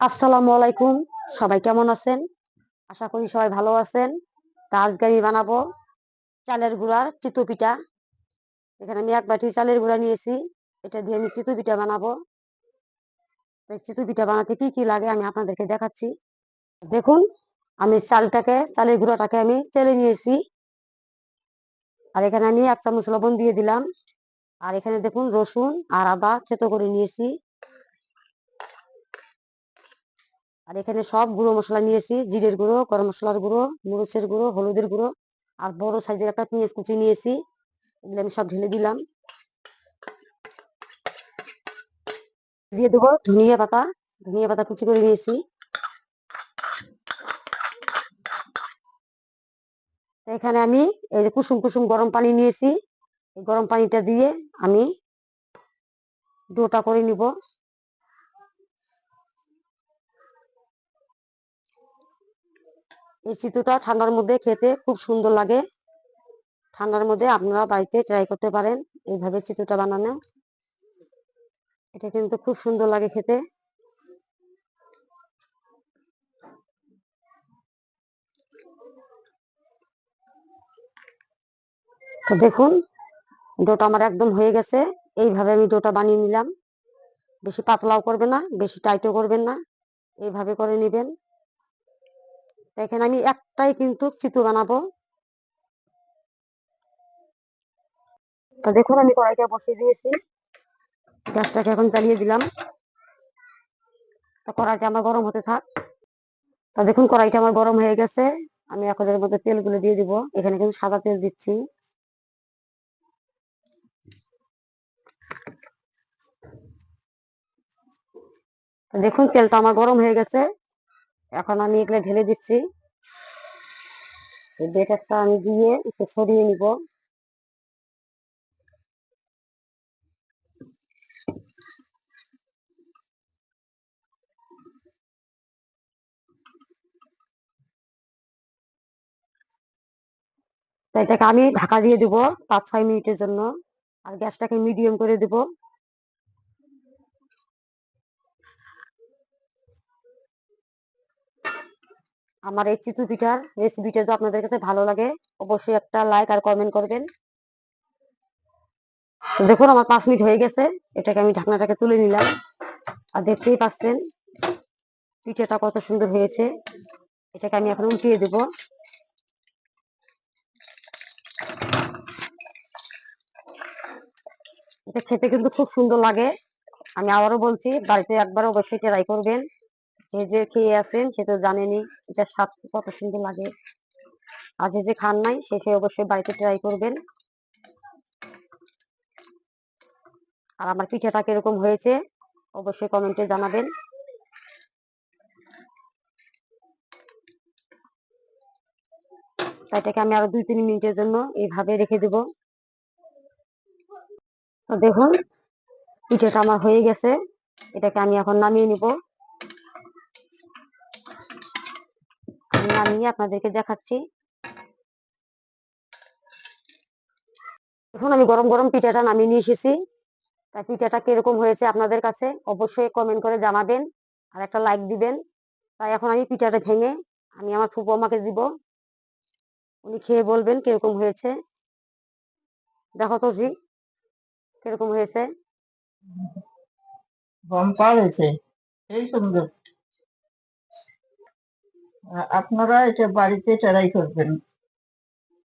আসসালামু আলাইকুম। সবাই কেমন আছেন? আশা করি সবাই ভালো আছেন। তা আজকে আমি বানাবো চালের গুঁড়ার চিতই পিঠা। এখানে আমি ১ বাটি চালের গুঁড়া নিয়েছি। এটা দিয়ে আমি চিতই পিঠা বানাবো। তাই চিতই পিঠা বানাতে কি কি লাগে আমি আপনাদেরকে দেখাচ্ছি। দেখুন, আমি চালের গুঁড়াটাকে আমি চেলে নিয়েছি। আর এখানে আমি ১ চামচ লবণ দিয়ে দিলাম। আর এখানে দেখুন রসুন আর আদা থেতো করে নিয়েছি। আর এখানে সব গুঁড়ো মসলা নিয়েছি, জিরের গুঁড়ো, গরম মসলার গুঁড়ো, মরিচের গুঁড়ো, হলুদের গুঁড়ো আর বড় সাইজের একটা পেঁয়াজ কুচি নিয়েছি। এগুলো আমি সব ঢেলে দিলাম। দিয়ে দেবো ধনিয়া পাতা কুচি করে নিয়েছি। এখানে আমি এই যে কুসুম কুসুম গরম পানি নিয়েছি। এই গরম পানিটা দিয়ে আমি ডোটা করে নিব। এই চিতুটা ঠান্ডার মধ্যে খেতে খুব সুন্দর লাগে। ঠান্ডার মধ্যে আপনারা বাড়িতে ট্রাই করতে পারেন এইভাবে চিতুটা বানানো। এটা কিন্তু খুব সুন্দর লাগে খেতে। তো দেখুন, ডোটা আমার একদম হয়ে গেছে। এইভাবে আমি ডোটা বানিয়ে নিলাম। বেশি পাতলাও করবেন না, বেশি টাইটও করবেন না, এইভাবে করে নিবেন। এখানে আমি একটাই কিন্তু চিতু বানাবো। তো দেখুন, আমি কড়াইটা বসিয়ে দিয়েছি। গ্যাসটাকে এখন জ্বালিয়ে দিলাম। তো কড়াইটা আমার গরম হতে থাক। তো দেখুন, কড়াইটা আমার গরম হয়ে গেছে। আমি এখন এর মধ্যে তেলগুলো দিয়ে দিব। এখানে কিন্তু সাদা তেল দিচ্ছি। তো দেখুন, তেলটা আমার গরম হয়ে গেছে। এখন আমি এগুলো ঢেলে দিচ্ছি। এই বেটারটা আমি দিয়ে একটু সরিয়ে নিব। তো এটাকে আমি ঢাকা দিয়ে দিব ৫-৬ মিনিটের জন্য। আর গ্যাসটাকে মিডিয়াম করে দিব। আমার এই চিতই পিঠার রেসিপিটা যদি আপনাদের কাছে ভালো লাগে, অবশ্যই একটা লাইক আর কমেন্ট করবেন। তো দেখুন, আমার ৫ মিনিট হয়ে গেছে। এটাকে আমি ঢাকনাটাকে তুলে নিলাম। আর দেখতেই পাচ্ছেন পিঠাটা কত সুন্দর হয়েছে। এটাকে আমি এখন উল্টিয়ে দেব। এটা খেতে কিন্তু খুব সুন্দর লাগে। আমি আবারও বলছি, বাড়িতে একবার অবশ্যই ট্রাই করবেন। যে যে খেয়ে আছেন সে তো জানেনই এটা স্বাদ কত সুন্দর লাগে। আর যে যে খান নাই সে অবশ্যই বাড়িতে ট্রাই করবেন। আর আমার পিঠাটা কিরকম হয়েছে অবশ্যই কমেন্টে জানাবেন। এটাকে আমি আরো ২-৩ মিনিটের জন্য এইভাবে রেখে দেব। তো দেখুন, পিঠাটা আমার হয়ে গেছে। এটাকে আমি এখন নামিয়ে নিব। আমি নামিয়ে আপনাদেরকে দেখাচ্ছি। এখন আমি গরম গরম পিঠাটা নামিয়ে নিয়ে এসেছি। তা পিঠাটা কিরকম হয়েছে আপনাদের কাছে অবশ্যই কমেন্ট করে জানাবেন। আর একটা লাইক দিবেন। তাই এখন আমি পিঠাটা ভেঙে আমি আমার ফুপু আমাকে দিব। উনি খেয়ে বলবেন কিরকম হয়েছে। দেখো তো জি, কিরকম হয়েছে। বাম্পার হয়েছে, এই সুন্দর। আপনারা এটা বাড়িতে ট্রাই করবেন।